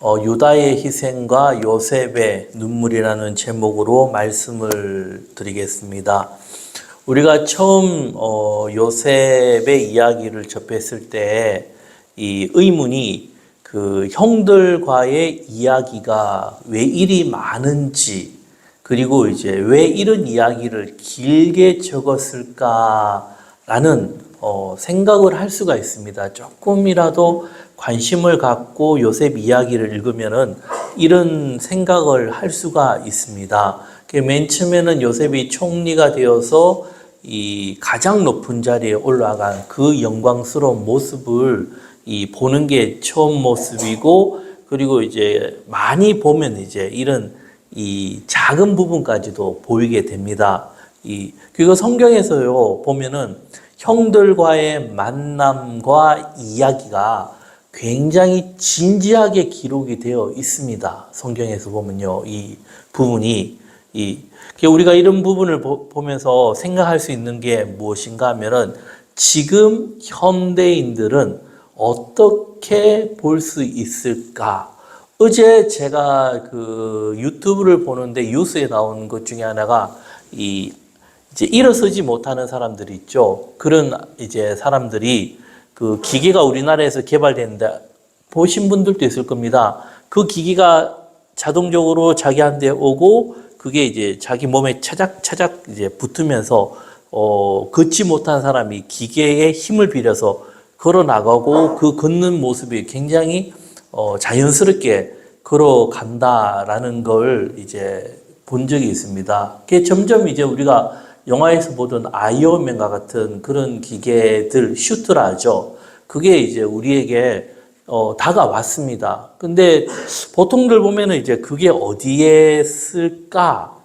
유다의 희생과 요셉의 눈물이라는 제목으로 말씀을 드리겠습니다. 우리가 처음 요셉의 이야기를 접했을 때 이 의문이 그 형들과의 이야기가 왜 이리 많은지, 그리고 이제 왜 이런 이야기를 길게 적었을까라는 생각을 할 수가 있습니다. 조금이라도 관심을 갖고 요셉 이야기를 읽으면은 이런 생각을 할 수가 있습니다. 맨 처음에는 요셉이 총리가 되어서 이 가장 높은 자리에 올라간 그 영광스러운 모습을 보는 게 처음 모습이고, 그리고 이제 많이 보면 이제 이런 이 작은 부분까지도 보이게 됩니다. 그리고 성경에서요 보면은 형들과의 만남과 이야기가 굉장히 진지하게 기록이 되어 있습니다. 성경에서 보면요, 이 부분이 우리가 이런 부분을 보면서 생각할 수 있는 게 무엇인가 하면은 지금 현대인들은 어떻게 볼 수 있을까? 어제 제가 그 유튜브를 보는데 뉴스에 나온 것 중에 하나가 이제 일어서지 못하는 사람들이 있죠. 그런 이제 사람들이 그 기계가 우리나라에서 개발됐는데 보신 분들도 있을 겁니다. 그 기계가 자동적으로 자기한테 오고 그게 이제 자기 몸에 차작차작 이제 붙으면서 걷지 못한 사람이 기계의 힘을 빌려서 걸어 나가고 그 걷는 모습이 굉장히 자연스럽게 걸어간다라는 걸 이제 본 적이 있습니다. 그게 점점 이제 우리가 영화에서 보던 아이언맨과 같은 그런 기계들, 슈트라 하죠. 그게 이제 우리에게 다가왔습니다. 근데 보통들 보면은 이제 그게 어디에 쓸까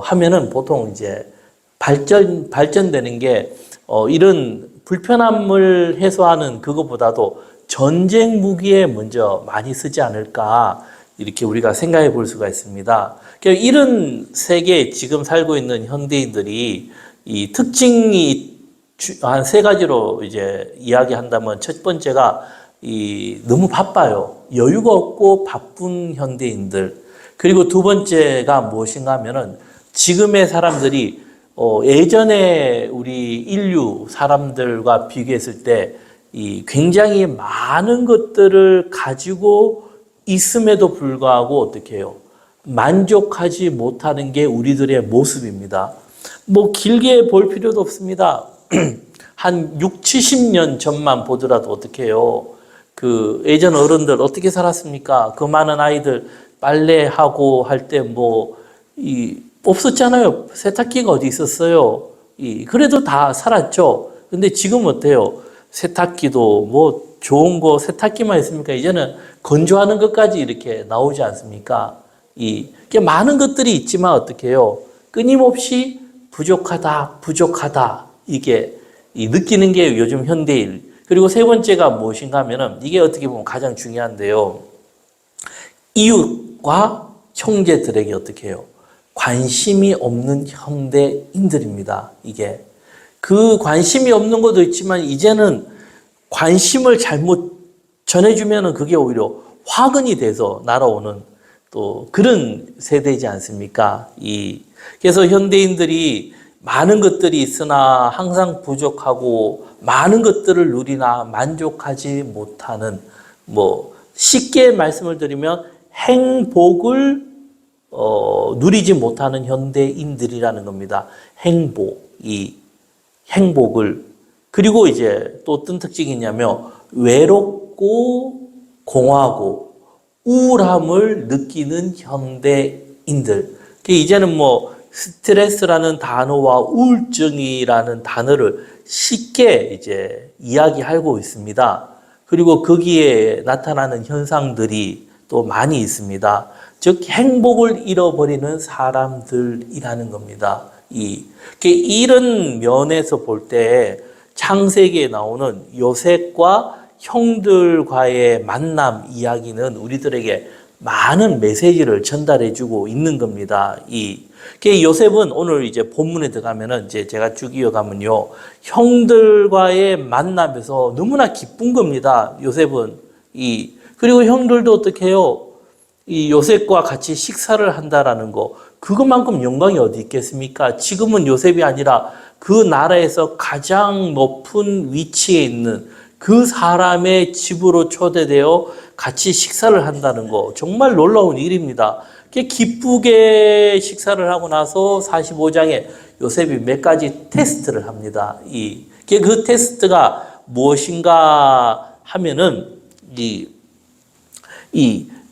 하면은 보통 이제 발전되는 게 이런 불편함을 해소하는 그것보다도 전쟁 무기에 먼저 많이 쓰지 않을까, 이렇게 우리가 생각해 볼 수가 있습니다. 이런 세계에 지금 살고 있는 현대인들이 이 특징이 한 세 가지로 이제 이야기한다면, 첫 번째가 너무 바빠요. 여유가 없고 바쁜 현대인들. 그리고 두 번째가 무엇인가 하면은 지금의 사람들이 예전에 우리 인류 사람들과 비교했을 때 굉장히 많은 것들을 가지고 있음에도 불구하고 어떻게 해요? 만족하지 못하는 게 우리들의 모습입니다. 뭐 길게 볼 필요도 없습니다. 한 6, 70년 전만 보더라도 어떻게 해요? 그 예전 어른들 어떻게 살았습니까? 그 많은 아이들 빨래하고 할 때 없었잖아요. 세탁기가 어디 있었어요? 그래도 다 살았죠. 근데 지금 어때요? 세탁기도 뭐 좋은 거 세탁기만 있습니까? 이제는 건조하는 것까지 이렇게 나오지 않습니까? 많은 것들이 있지만 어떻게 해요? 끊임없이 부족하다. 이게 느끼는 게 요즘 현대인. 그리고 세 번째가 무엇인가 하면은 이게 어떻게 보면 가장 중요한데요. 이웃과 형제들에게 어떻게 해요? 관심이 없는 현대인들입니다. 이게 그 관심이 없는 것도 있지만 이제는 관심을 잘못 전해주면은 그게 오히려 화근이 돼서 날아오는 또 그런 세대이지 않습니까? 그래서 현대인들이 많은 것들이 있으나 항상 부족하고 많은 것들을 누리나 만족하지 못하는, 쉽게 말씀을 드리면 행복을 누리지 못하는 현대인들이라는 겁니다. 행복을. 그리고 이제 또 어떤 특징이 있냐면 외롭고 공허하고 우울함을 느끼는 현대인들. 이제는 스트레스라는 단어와 우울증이라는 단어를 쉽게 이제 이야기하고 있습니다. 그리고 거기에 나타나는 현상들이 또 많이 있습니다. 즉 행복을 잃어버리는 사람들이라는 겁니다. 이런 면에서 볼 때 창세기에 나오는 요셉과 형들과의 만남 이야기는 우리들에게 많은 메시지를 전달해주고 있는 겁니다. 요셉은 오늘 이제 본문에 들어가면은 이제 제가 쭉 이어가면요, 형들과의 만남에서 너무나 기쁜 겁니다. 요셉은 그리고 형들도 어떻게 해요? 이 요셉과 같이 식사를 한다라는 거, 그것만큼 영광이 어디 있겠습니까? 지금은 요셉이 아니라 그 나라에서 가장 높은 위치에 있는 그 사람의 집으로 초대되어 같이 식사를 한다는 거, 정말 놀라운 일입니다. 기쁘게 식사를 하고 나서 45장에 요셉이 몇 가지 테스트를 합니다. 그 테스트가 무엇인가 하면은,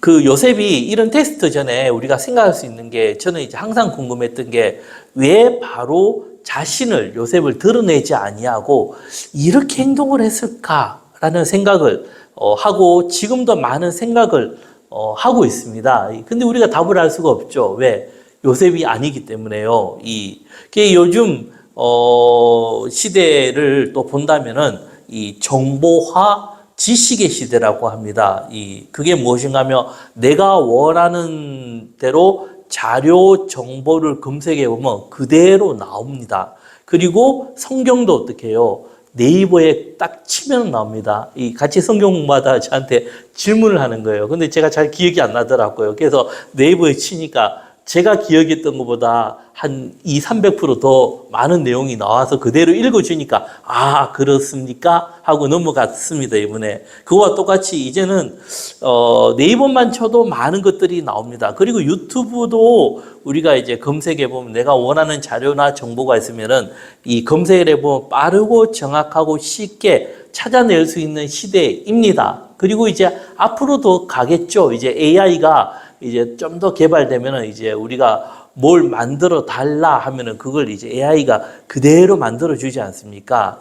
그 요셉이 이런 테스트 전에 우리가 생각할 수 있는 게, 저는 이제 항상 궁금했던 게, 왜 바로 자신을, 요셉을 드러내지 아니하고 이렇게 행동을 했을까라는 생각을 하고, 지금도 많은 생각을 하고 있습니다. 근데 우리가 답을 알 수가 없죠. 왜? 요셉이 아니기 때문에요. 요즘 시대를 또 본다면은 이 정보화 지식의 시대라고 합니다. 그게 무엇인가 하면, 내가 원하는 대로 자료 정보를 검색해 보면 그대로 나옵니다. 그리고 성경도 어떻게 해요? 네이버에 딱 치면 나옵니다. 같이 성경 공부하다 저한테 질문을 하는 거예요. 근데 제가 잘 기억이 안 나더라고요. 그래서 네이버에 치니까 제가 기억했던 것보다 한 200~300% 더 많은 내용이 나와서 그대로 읽어주니까, 아, 그렇습니까? 하고 넘어갔습니다, 이번에. 그거와 똑같이 이제는 네이버만 쳐도 많은 것들이 나옵니다. 그리고 유튜브도 우리가 이제 검색해보면, 내가 원하는 자료나 정보가 있으면은 이 검색을 해보면 빠르고 정확하고 쉽게 찾아낼 수 있는 시대입니다. 그리고 이제 앞으로 더 가겠죠. 이제 AI가 이제 좀 더 개발되면은, 이제 우리가 뭘 만들어 달라 하면은 그걸 이제 AI가 그대로 만들어 주지 않습니까?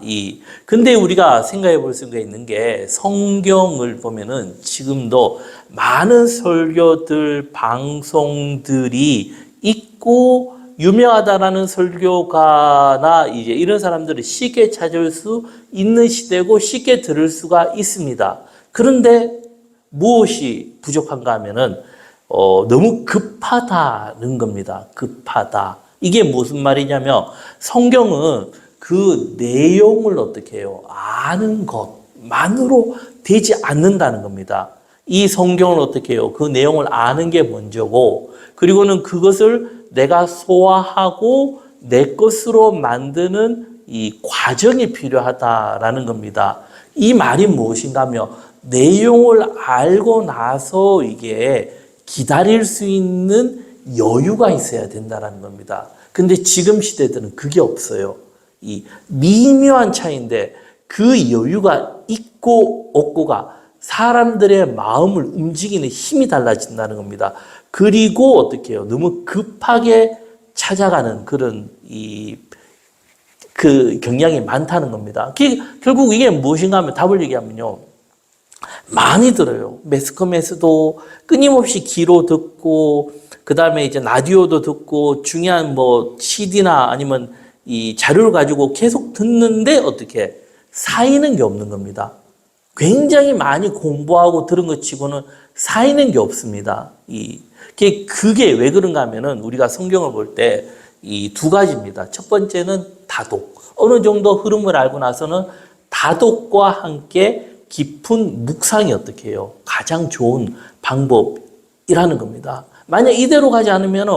근데 우리가 생각해 볼 수가 있는 게, 성경을 보면은 지금도 많은 설교들, 방송들이 있고, 유명하다라는 설교가나 이제 이런 사람들을 쉽게 찾을 수 있는 시대고, 쉽게 들을 수가 있습니다. 그런데 무엇이 부족한가 하면은, 너무 급하다는 겁니다. 급하다. 이게 무슨 말이냐면, 성경은 그 내용을 어떻게 해요? 아는 것만으로 되지 않는다는 겁니다. 이 성경을 어떻게 해요? 그 내용을 아는 게 먼저고, 그리고는 그것을 내가 소화하고 내 것으로 만드는 이 과정이 필요하다라는 겁니다. 이 말이 무엇인가 하면, 내용을 알고 나서 이게 기다릴 수 있는 여유가 있어야 된다는 겁니다. 근데 지금 시대들은 그게 없어요. 미묘한 차이인데, 그 여유가 있고 없고가 사람들의 마음을 움직이는 힘이 달라진다는 겁니다. 그리고 어떻게 해요? 너무 급하게 찾아가는 그런 그 경향이 많다는 겁니다. 결국 이게 무엇인가 하면, 답을 얘기하면요, 많이 들어요. 매스컴에서도 끊임없이 귀로 듣고, 그 다음에 이제 라디오도 듣고, 중요한 뭐 CD나 아니면 이 자료를 가지고 계속 듣는데, 어떻게 쌓이는 게 없는 겁니다. 굉장히 많이 공부하고 들은 것 치고는 쌓이는 게 없습니다. 그게 왜 그런가 하면은, 우리가 성경을 볼 때 이 두 가지입니다. 첫 번째는 다독. 어느 정도 흐름을 알고 나서는 다독과 함께 깊은 묵상이 어떻게 해요? 가장 좋은 방법이라는 겁니다. 만약 이대로 가지 않으면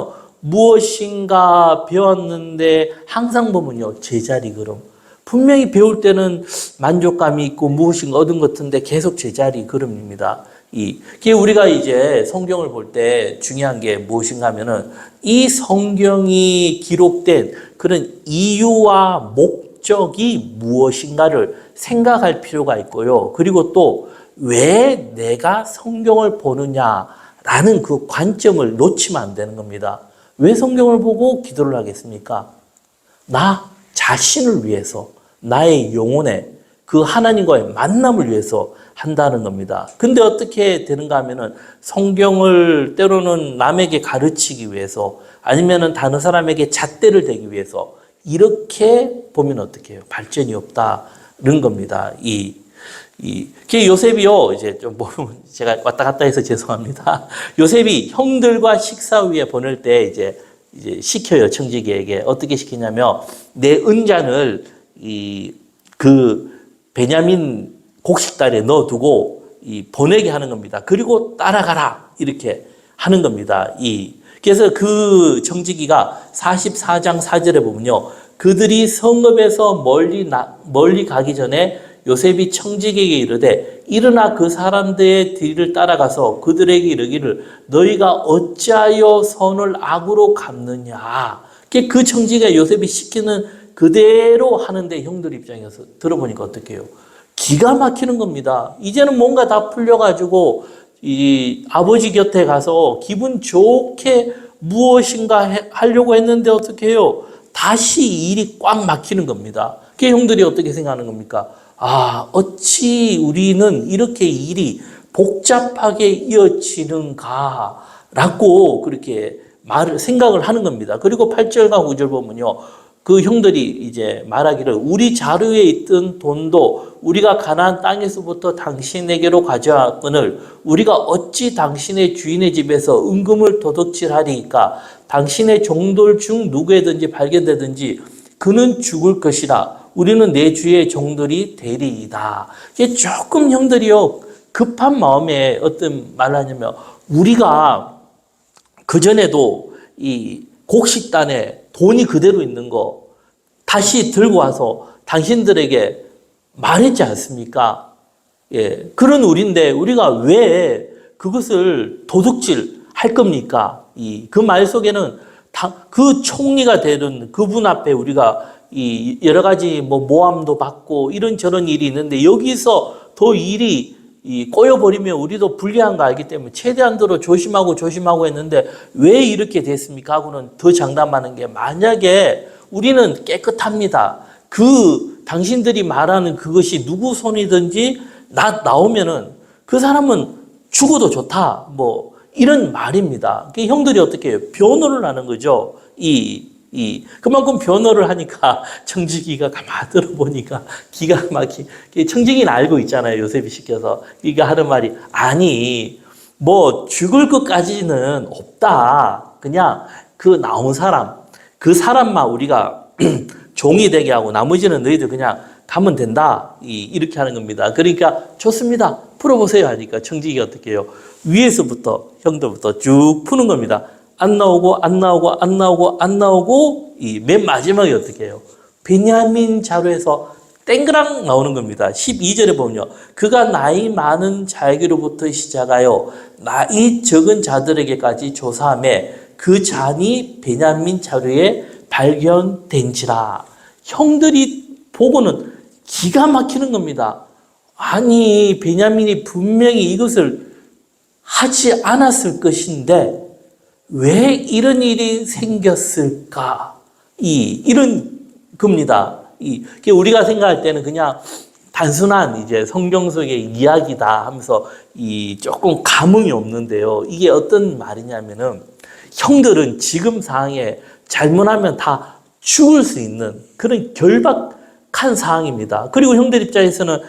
무엇인가 배웠는데 항상 보면요, 제자리 걸음. 분명히 배울 때는 만족감이 있고 무엇인가 얻은 것 같은데 계속 제자리 걸음입니다. 그게 우리가 이제 성경을 볼 때 중요한 게 무엇인가 하면은, 이 성경이 기록된 그런 이유와 목적이 무엇인가를 생각할 필요가 있고요. 그리고 또 왜 내가 성경을 보느냐라는 그 관점을 놓치면 안 되는 겁니다. 왜 성경을 보고 기도를 하겠습니까? 나 자신을 위해서, 나의 영혼의 그 하나님과의 만남을 위해서 한다는 겁니다. 근데 어떻게 되는가 하면은, 성경을 때로는 남에게 가르치기 위해서, 아니면은 다른 사람에게 잣대를 대기 위해서, 이렇게 보면 어떻게 해요? 발전이 없다는 겁니다. 요셉이요, 이제 좀 제가 왔다 갔다 해서 죄송합니다. 요셉이 형들과 식사 위에 보낼 때 이제 시켜요, 청지기에게. 어떻게 시키냐면, 내 은잔을 그 베냐민 곡식단에 넣어두고 보내게 하는 겁니다. 그리고 따라가라 이렇게 하는 겁니다. 그래서 그 청지기가 44장 4절에 보면요. 그들이 성읍에서 멀리 가기 전에 요셉이 청지기에게 이르되 일어나 그 사람들의 뒤를 따라가서 그들에게 이르기를 너희가 어찌하여 선을 악으로 갚느냐. 그 청지기가 요셉이 시키는 그대로 하는데 형들 입장에서 들어보니까 어떻게 해요? 기가 막히는 겁니다. 이제는 뭔가 다 풀려가지고 이 아버지 곁에 가서 기분 좋게 무엇인가 하려고 했는데 어떻게 해요? 다시 일이 꽉 막히는 겁니다. 그 형들이 어떻게 생각하는 겁니까? 어찌 우리는 이렇게 일이 복잡하게 이어지는가라고 그렇게 생각을 하는 겁니다. 그리고 8절과 9절 보면요. 그 형들이 이제 말하기를 우리 자루에 있던 돈도 우리가 가나안 땅에서부터 당신에게로 가져왔거늘 우리가 어찌 당신의 주인의 집에서 은금을 도둑질하리이까 당신의 종들 중 누구에든지 발견되든지 그는 죽을 것이라 우리는 내 주의 종들이 되리이다. 이게 조금 형들이요 급한 마음에 어떤 말을 하냐면 우리가 그전에도 이 곡식단에 돈이 그대로 있는 거 다시 들고 와서 당신들에게 말했지 않습니까? 예, 그런 우리인데 우리가 왜 그것을 도둑질 할 겁니까? 그 말 속에는 그 총리가 되는 그분 앞에 우리가 여러 가지 모함도 받고 이런저런 일이 있는데 여기서 더 일이 꼬여버리면 우리도 불리한 거 알기 때문에 최대한도로 조심하고 했는데 왜 이렇게 됐습니까? 하고는 더 장담하는 게 만약에 우리는 깨끗합니다. 당신들이 말하는 그것이 누구 손이든지 나오면은 그 사람은 죽어도 좋다. 이런 말입니다. 형들이 어떻게 해요? 변호를 하는 거죠. 그만큼 변호를 하니까 청지기가 가만히 들어보니까 기가 막히게 청지기는 알고 있잖아요. 요셉이 시켜서. 이가 하는 말이 아니 죽을 것까지는 없다. 그냥 그 나온 사람 그 사람만 우리가 종이 되게 하고 나머지는 너희들 그냥 가면 된다. 이렇게 하는 겁니다. 그러니까 좋습니다. 풀어보세요 하니까 청지기가 어떻게 해요? 위에서부터 형들부터 쭉 푸는 겁니다. 안 나오고 맨 마지막에 어떻게 해요? 베냐민 자루에서 땡그랑 나오는 겁니다. 12절에 보면요. 그가 나이 많은 자에게로부터 시작하여 나이 적은 자들에게까지 조사하며 그 잔이 베냐민 자루에 발견된지라. 형들이 보고는 기가 막히는 겁니다. 아니 베냐민이 분명히 이것을 하지 않았을 것인데 왜 이런 일이 생겼을까? 이런 겁니다. 우리가 생각할 때는 그냥 단순한 이제 성경 속의 이야기다 하면서 조금 감흥이 없는데요. 이게 어떤 말이냐면은 형들은 지금 상황에 잘못하면 다 죽을 수 있는 그런 결박한 상황입니다. 그리고 형들 입장에서는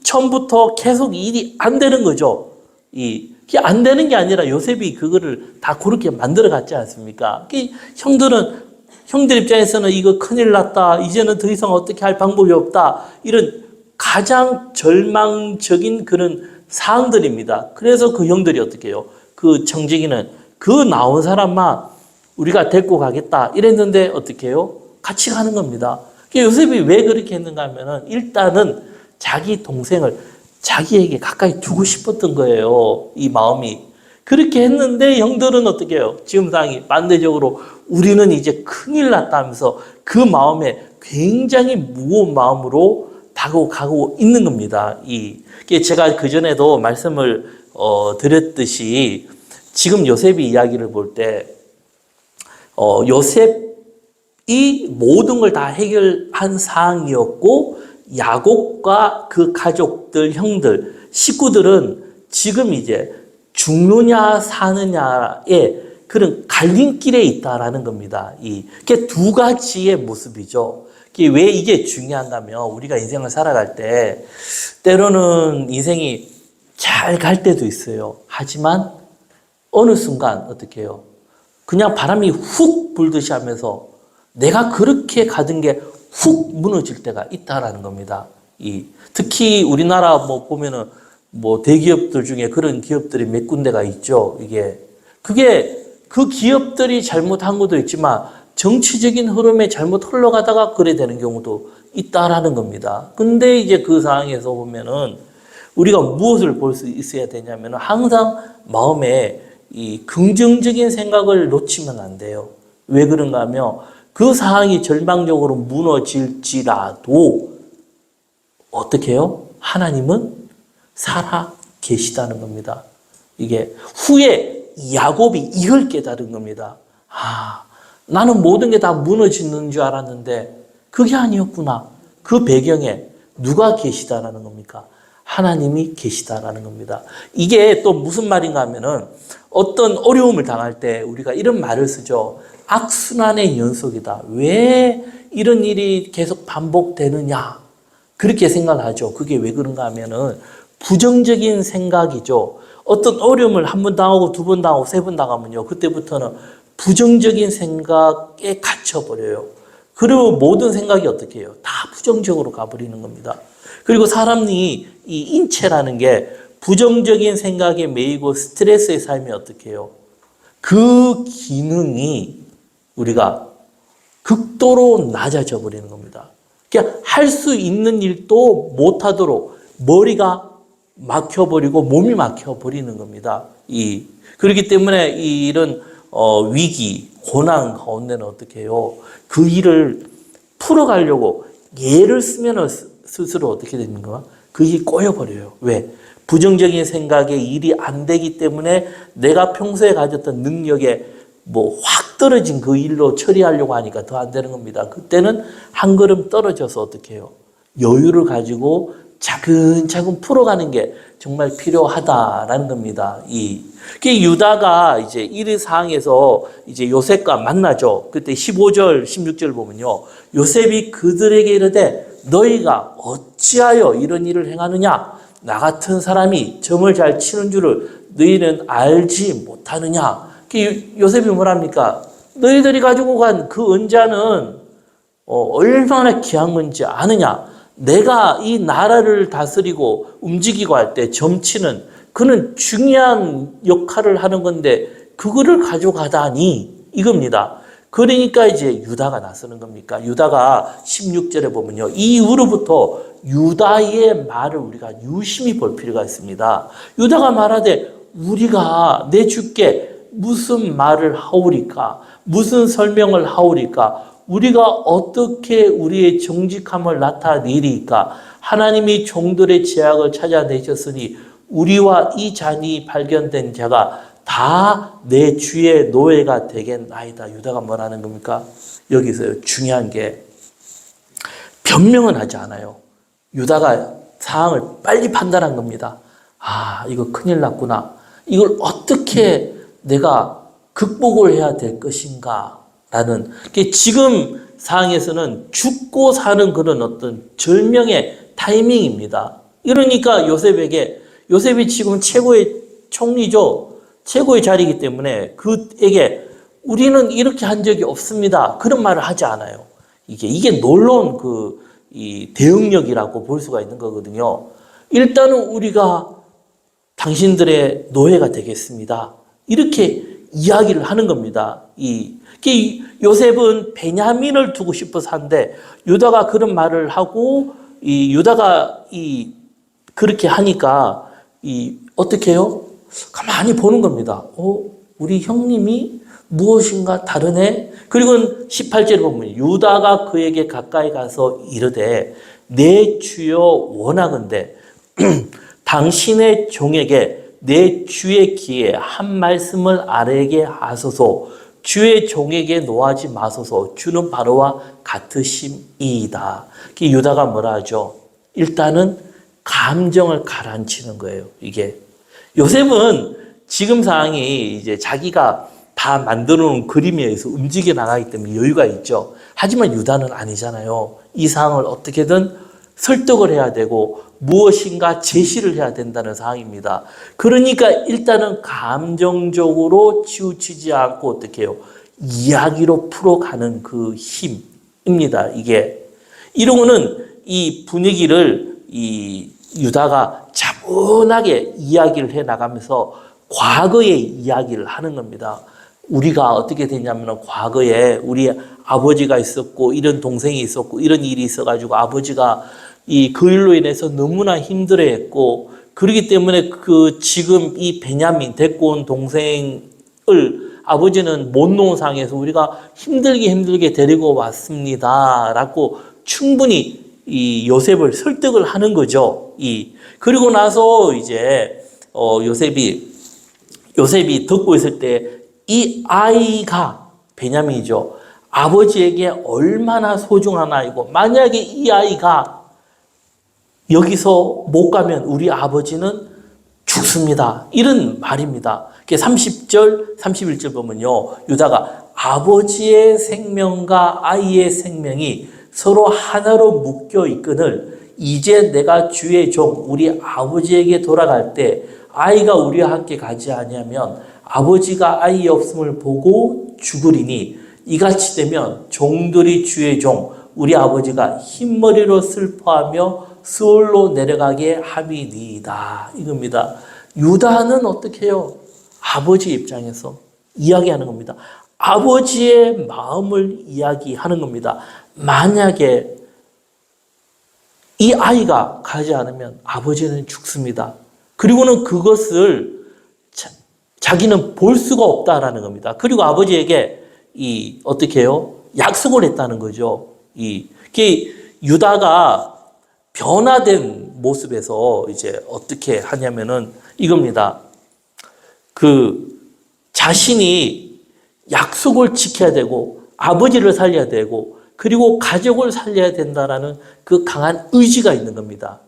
처음부터 계속 일이 안 되는 거죠. 이게 안 되는 게 아니라 요셉이 그거를 다 그렇게 만들어 갔지 않습니까? 형들 입장에서는 이거 큰일 났다. 이제는 더 이상 어떻게 할 방법이 없다. 이런 가장 절망적인 그런 상황들입니다. 그래서 그 형들이 어떻게 해요? 그 청지기는 그 나온 사람만 우리가 데리고 가겠다. 이랬는데 어떻게 해요? 같이 가는 겁니다. 요셉이 왜 그렇게 했는가 하면은 일단은 자기 동생을 자기에게 가까이 두고 싶었던 거예요. 이 마음이. 그렇게 했는데 형들은 어떻게 해요? 지금 상황이 반대적으로 우리는 이제 큰일 났다 하면서 그 마음에 굉장히 무거운 마음으로 다가가고 있는 겁니다. 제가 그전에도 말씀을 드렸듯이 지금 요셉의 이야기를 볼 때 요셉이 모든 걸 다 해결한 상황이었고 야곱과 그 가족들, 형들, 식구들은 지금 이제 죽느냐 사느냐의 그런 갈림길에 있다라는 겁니다. 이게 두 가지의 모습이죠. 왜 이게 중요한가면 우리가 인생을 살아갈 때 때로는 인생이 잘 갈 때도 있어요. 하지만 어느 순간 어떻게 해요? 그냥 바람이 훅 불듯이 하면서 내가 그렇게 가던 게 훅 무너질 때가 있다라는 겁니다. 특히 우리나라 보면은 뭐 대기업들 중에 그런 기업들이 몇 군데가 있죠. 그게 그 기업들이 잘못한 것도 있지만 정치적인 흐름에 잘못 흘러가다가 그래 되는 경우도 있다라는 겁니다. 근데 이제 그 상황에서 보면은 우리가 무엇을 볼 수 있어야 되냐면은 항상 마음에 이 긍정적인 생각을 놓치면 안 돼요. 왜 그런가 하면 그 상황이 절망적으로 무너질지라도 어떻게 해요? 하나님은 살아 계시다는 겁니다. 이게 후에 야곱이 이걸 깨달은 겁니다. 나는 모든 게 다 무너지는 줄 알았는데 그게 아니었구나. 그 배경에 누가 계시다라는 겁니까? 하나님이 계시다라는 겁니다. 이게 또 무슨 말인가 하면은 어떤 어려움을 당할 때 우리가 이런 말을 쓰죠. 악순환의 연속이다. 왜 이런 일이 계속 반복되느냐? 그렇게 생각하죠. 그게 왜 그런가 하면은 부정적인 생각이죠. 어떤 어려움을 한 번 당하고 두 번 당하고 세 번 당하면요. 그때부터는 부정적인 생각에 갇혀버려요. 그리고 모든 생각이 어떻게 해요? 다 부정적으로 가버리는 겁니다. 그리고 사람이 이 인체라는 게 부정적인 생각에 매이고 스트레스에 살면 어떻게 해요? 그 기능이 우리가 극도로 낮아져 버리는 겁니다. 그러니까 할 수 있는 일도 못하도록 머리가 막혀버리고 몸이 막혀버리는 겁니다. 그렇기 때문에 이런 위기, 고난 가운데는 어떻게 해요? 그 일을 풀어가려고 예를 쓰면 스스로 어떻게 됩니까? 그 일이 꼬여버려요. 왜? 부정적인 생각에 일이 안 되기 때문에 내가 평소에 가졌던 능력에 확 떨어진 그 일로 처리하려고 하니까 더 안 되는 겁니다. 그때는 한 걸음 떨어져서 어떻게 해요? 여유를 가지고 차근차근 풀어가는 게 정말 필요하다라는 겁니다. 유다가 이제 이 상황에서 이제 요셉과 만나죠. 그때 15절, 16절 보면요. 요셉이 그들에게 이르되 너희가 어찌하여 이런 일을 행하느냐? 나 같은 사람이 점을 잘 치는 줄을 너희는 알지 못하느냐? 요셉이 뭐랍니까? 너희들이 가지고 간 그 은자는 얼마나 귀한 건지 아느냐? 내가 이 나라를 다스리고 움직이고 할 때 점치는 그는 중요한 역할을 하는 건데 그거를 가져가다니 이겁니다. 그러니까 이제 유다가 나서는 겁니까? 유다가 16절에 보면요. 이후로부터 유다의 말을 우리가 유심히 볼 필요가 있습니다. 유다가 말하되 우리가 내 주께 무슨 말을 하오리까? 무슨 설명을 하오리까? 우리가 어떻게 우리의 정직함을 나타내리까? 하나님이 종들의 죄악을 찾아내셨으니 우리와 이 잔이 발견된 자가 다 내 주의 노예가 되겠나이다. 유다가 뭐라는 겁니까? 여기서 중요한 게 변명은 하지 않아요. 유다가 상황을 빨리 판단한 겁니다. 이거 큰일 났구나. 이걸 어떻게 내가 극복을 해야 될 것인가? 라는, 지금 상황에서는 죽고 사는 그런 어떤 절명의 타이밍입니다. 이러니까 요셉이 지금 최고의 총리죠. 최고의 자리이기 때문에 그에게 우리는 이렇게 한 적이 없습니다. 그런 말을 하지 않아요. 이게 놀라운 이 대응력이라고 볼 수가 있는 거거든요. 일단은 우리가 당신들의 노예가 되겠습니다. 이렇게 이야기를 하는 겁니다. 요셉은 베냐민을 두고 싶어서 한데 유다가 그런 말을 하고 유다가 그렇게 하니까 어떻게 해요? 가만히 보는 겁니다. 우리 형님이 무엇인가 다르네? 그리고 18절에 보면 유다가 그에게 가까이 가서 이르되 내 주여 원하건대 당신의 종에게 내 주의 귀에 한 말씀을 아뢰게 하소서. 주의 종에게 노하지 마소서. 주는 바로와 같으심이다. 유다가 뭐라 하죠? 일단은 감정을 가라앉히는 거예요. 요셉은 지금 상황이 이제 자기가 다 만들어 놓은 그림에 의해서 움직여 나가기 때문에 여유가 있죠. 하지만 유다는 아니잖아요. 이 상황을 어떻게든 설득을 해야 되고 무엇인가 제시를 해야 된다는 상황입니다. 그러니까 일단은 감정적으로 치우치지 않고 어떻게 해요? 이야기로 풀어가는 그 힘입니다. 이런 거는 이 분위기를 유다가 차분하게 이야기를 해 나가면서 과거의 이야기를 하는 겁니다. 우리가 어떻게 되냐면 과거에 우리 아버지가 있었고 이런 동생이 있었고 이런 일이 있어가지고 아버지가 그 일로 인해서 너무나 힘들어했고 그렇기 때문에 지금 이 베냐민 데리고 온 동생을 아버지는 못 놓은 상황에서 우리가 힘들게 데리고 왔습니다. 라고 충분히 이 요셉을 설득을 하는 거죠. 그리고 나서 이제 요셉이 듣고 있을 때 이 아이가 베냐민이죠. 아버지에게 얼마나 소중한 아이고 만약에 이 아이가 여기서 못 가면 우리 아버지는 죽습니다. 이런 말입니다. 30절, 31절 보면요. 유다가 아버지의 생명과 아이의 생명이 서로 하나로 묶여 있거늘 이제 내가 주의 종 우리 아버지에게 돌아갈 때 아이가 우리와 함께 가지 아니하면 아버지가 아이 없음을 보고 죽으리니 이같이 되면 종들이 주의 종 우리 아버지가 흰머리로 슬퍼하며 스올로 내려가게 함이니이다. 이겁니다. 유다는 어떻게 해요? 아버지 입장에서 이야기하는 겁니다. 아버지의 마음을 이야기하는 겁니다. 만약에 이 아이가 가지 않으면 아버지는 죽습니다. 그리고는 그것을 자기는 볼 수가 없다라는 겁니다. 그리고 아버지에게 어떻게 해요? 약속을 했다는 거죠. 유다가 변화된 모습에서 이제 어떻게 하냐면은 이겁니다. 자신이 약속을 지켜야 되고 아버지를 살려야 되고 그리고 가족을 살려야 된다라는 그 강한 의지가 있는 겁니다.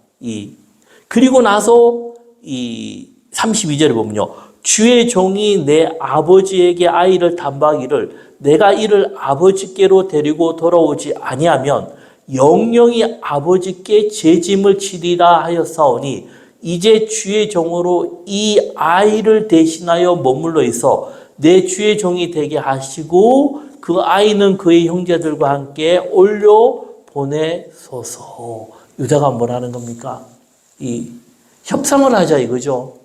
그리고 나서 32절에 보면요. 주의 종이 내 아버지에게 아이를 담박이를 내가 이를 아버지께로 데리고 돌아오지 아니하면 영영이 아버지께 죄짐을 지리라 하였사오니 이제 주의 종으로 이 아이를 대신하여 머물러 있어 내 주의 종이 되게 하시고 그 아이는 그의 형제들과 함께 올려 보내소서. 유다가 뭐라는 겁니까? 협상을 하자 이거죠.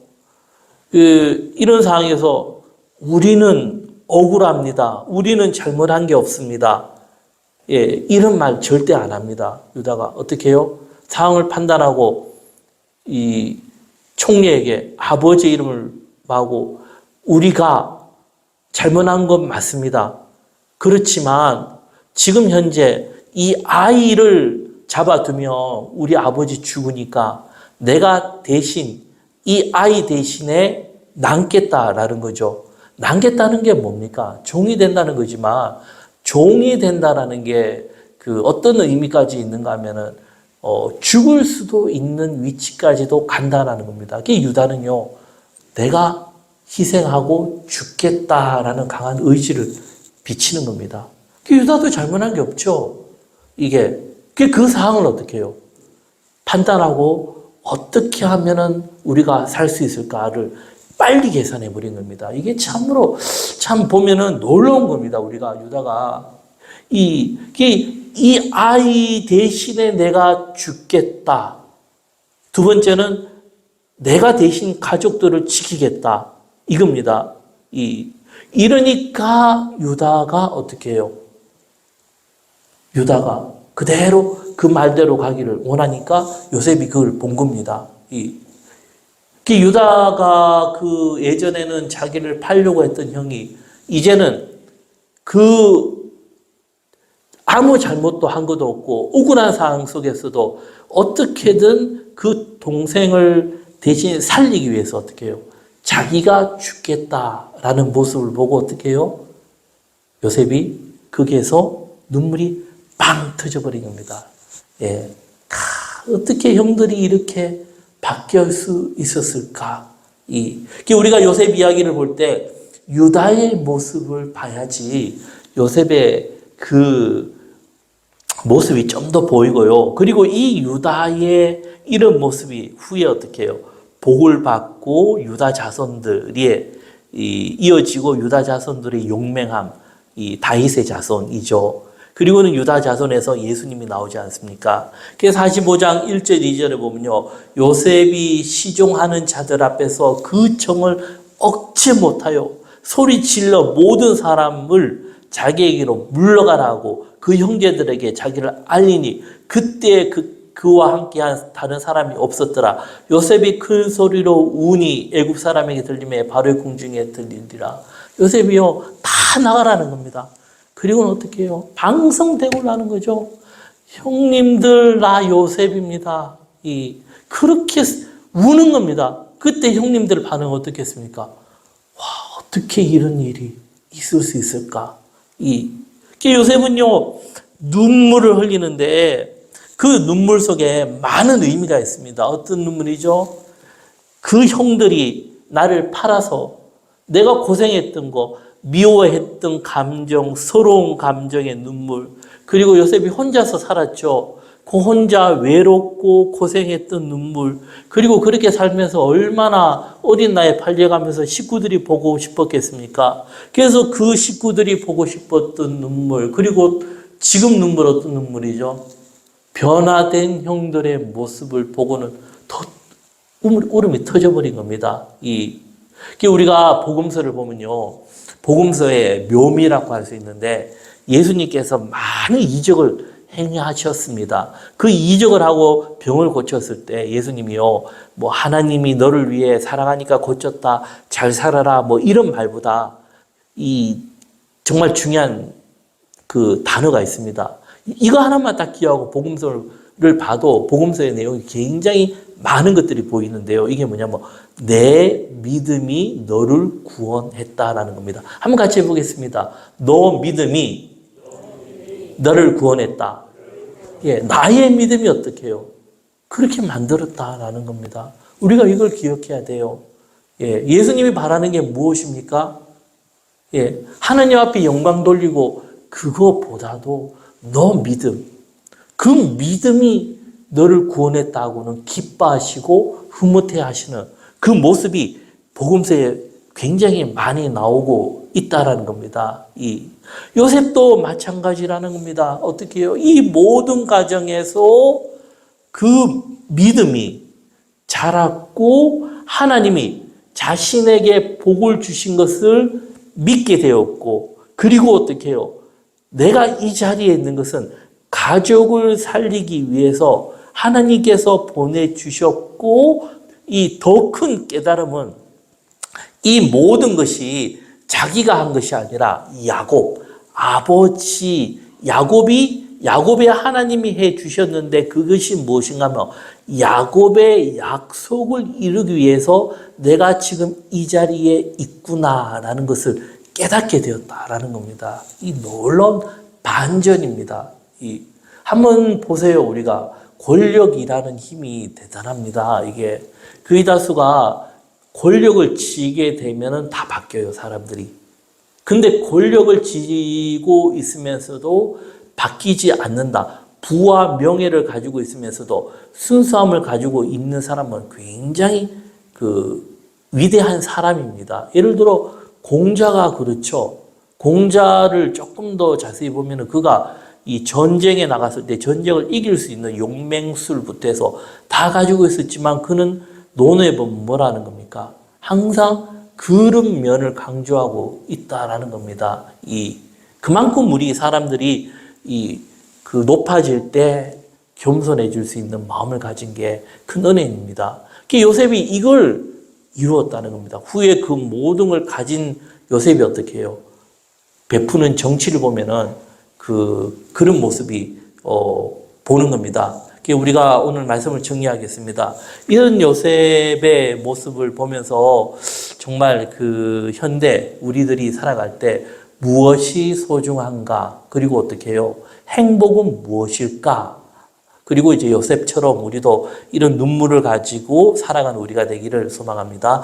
이런 상황에서 우리는 억울합니다. 우리는 잘못한 게 없습니다. 이런 말 절대 안 합니다. 유다가 어떻게 해요? 상황을 판단하고 이 총리에게 아버지 이름을 하고 우리가 잘못한 건 맞습니다. 그렇지만 지금 현재 이 아이를 잡아두면 우리 아버지 죽으니까 내가 대신 이 아이 대신에 남겠다라는 거죠. 남겠다는 게 뭡니까? 종이 된다는 거지만 종이 된다라는 게 어떤 의미까지 있는가 하면은 죽을 수도 있는 위치까지도 간다라는 겁니다. 그게 유다는요, 내가 희생하고 죽겠다라는 강한 의지를 비치는 겁니다. 그 유다도 잘못한 게 없죠. 그 상황을 어떻게 해요? 판단하고 어떻게 하면은 우리가 살 수 있을까를 빨리 계산해 버린 겁니다. 이게 참으로 참 보면은 놀라운 겁니다. 우리가 유다가 이 아이 대신에 내가 죽겠다. 두 번째는 내가 대신 가족들을 지키겠다. 이겁니다. 이러니까 유다가 어떻게 해요? 유다가 그대로 그 말대로 가기를 원하니까 요셉이 그걸 본 겁니다. 유다가 예전에는 자기를 팔려고 했던 형이 이제는 아무 잘못도 한 것도 없고 억울한 상황 속에서도 어떻게든 그 동생을 대신 살리기 위해서 어떻게 해요? 자기가 죽겠다라는 모습을 보고 어떻게 해요? 요셉이 거기에서 눈물이 빵 터져버린 겁니다. 어떻게 형들이 이렇게 바뀔 수 있었을까? 우리가 요셉 이야기를 볼 때 유다의 모습을 봐야지 요셉의 그 모습이 좀 더 보이고요. 그리고 이 유다의 이런 모습이 후에 어떻게 해요? 복을 받고 유다 자손들이 이어지고 유다 자손들의 용맹함, 이 다윗의 자손이죠. 그리고는 유다 자손에서 예수님이 나오지 않습니까? 그래서 45장 1절 2절에 보면요. 요셉이 시종하는 자들 앞에서 그 정을 억제 못하여 소리 질러 모든 사람을 자기에게로 물러가라 하고 그 형제들에게 자기를 알리니 그때 그와 함께한 다른 사람이 없었더라. 요셉이 큰 소리로 우니 애굽 사람에게 들리매 바로의 궁중에 들리니라. 요셉이요 다 나가라는 겁니다. 그리고는 어떻게 해요? 방성대고를 하는 거죠. 형님들 나 요셉입니다. 그렇게 우는 겁니다. 그때 형님들 반응 어떻게 했습니까? 와 어떻게 이런 일이 있을 수 있을까? 요셉은요 눈물을 흘리는데 그 눈물 속에 많은 의미가 있습니다. 어떤 눈물이죠? 그 형들이 나를 팔아서 내가 고생했던 거, 미워했던 감정, 서러운 감정의 눈물, 그리고 요셉이 혼자서 살았죠. 그 혼자 외롭고 고생했던 눈물, 그리고 그렇게 살면서 얼마나 어린 나이에 팔려가면서 식구들이 보고 싶었겠습니까? 그래서 그 식구들이 보고 싶었던 눈물, 그리고 지금 눈물 어떤 눈물이죠? 변화된 형들의 모습을 보고는 더 울음이 터져버린 겁니다. 우리가 복음서를 보면요. 복음서의 묘미라고 할 수 있는데 예수님께서 많은 이적을 행하셨습니다. 그 이적을 하고 병을 고쳤을 때 예수님이요. 하나님이 너를 위해 사랑하니까 고쳤다. 잘 살아라. 이런 말보다 정말 중요한 그 단어가 있습니다. 이거 하나만 딱 기억하고 복음서를 봐도 복음서의 내용이 굉장히 많은 것들이 보이는데요. 이게 뭐냐면 내 믿음이 너를 구원했다라는 겁니다. 한번 같이 해보겠습니다. 너 믿음이 너를 구원했다. 나의 믿음이 어떻게 해요? 그렇게 만들었다라는 겁니다. 우리가 이걸 기억해야 돼요. 예수님이 바라는 게 무엇입니까? 하나님 앞에 영광 돌리고 그거보다도 너 믿음, 그 믿음이 너를 구원했다고는 기뻐하시고 흐뭇해하시는 그 모습이 복음서에 굉장히 많이 나오고 있다라는 겁니다. 요셉도 마찬가지라는 겁니다. 어떻게 해요? 이 모든 과정에서 그 믿음이 자랐고 하나님이 자신에게 복을 주신 것을 믿게 되었고, 그리고 어떻게 해요? 내가 이 자리에 있는 것은 가족을 살리기 위해서 하나님께서 보내주셨고, 이 더 큰 깨달음은 이 모든 것이 자기가 한 것이 아니라 야곱의 하나님이 해 주셨는데 그것이 무엇인가 하면 야곱의 약속을 이루기 위해서 내가 지금 이 자리에 있구나라는 것을 깨닫게 되었다라는 겁니다. 이 놀라운 반전입니다. 한번 보세요. 우리가 권력이라는 힘이 대단합니다. 이게 거의 다수가 권력을 쥐게 되면은 다 바뀌어요, 사람들이. 근데 권력을 쥐고 있으면서도 바뀌지 않는다. 부와 명예를 가지고 있으면서도 순수함을 가지고 있는 사람은 굉장히 위대한 사람입니다. 예를 들어 공자가 그렇죠. 공자를 조금 더 자세히 보면은 그가 이 전쟁에 나갔을 때 전쟁을 이길 수 있는 용맹술부터 해서 다 가지고 있었지만 그는 논어에 보면 뭐라는 겁니까? 항상 그런 면을 강조하고 있다라는 겁니다. 그만큼 우리 사람들이 높아질 때 겸손해질 수 있는 마음을 가진 게 큰 은혜입니다. 요셉이 이걸 이루었다는 겁니다. 후에 그 모든 걸 가진 요셉이 어떻게 해요? 베푸는 정치를 보면은 그런 모습이 보는 겁니다. 우리가 오늘 말씀을 정리하겠습니다. 이런 요셉의 모습을 보면서 정말 현대 우리들이 살아갈 때 무엇이 소중한가, 그리고 어떻게 해요? 행복은 무엇일까? 그리고 이제 요셉처럼 우리도 이런 눈물을 가지고 살아가는 우리가 되기를 소망합니다.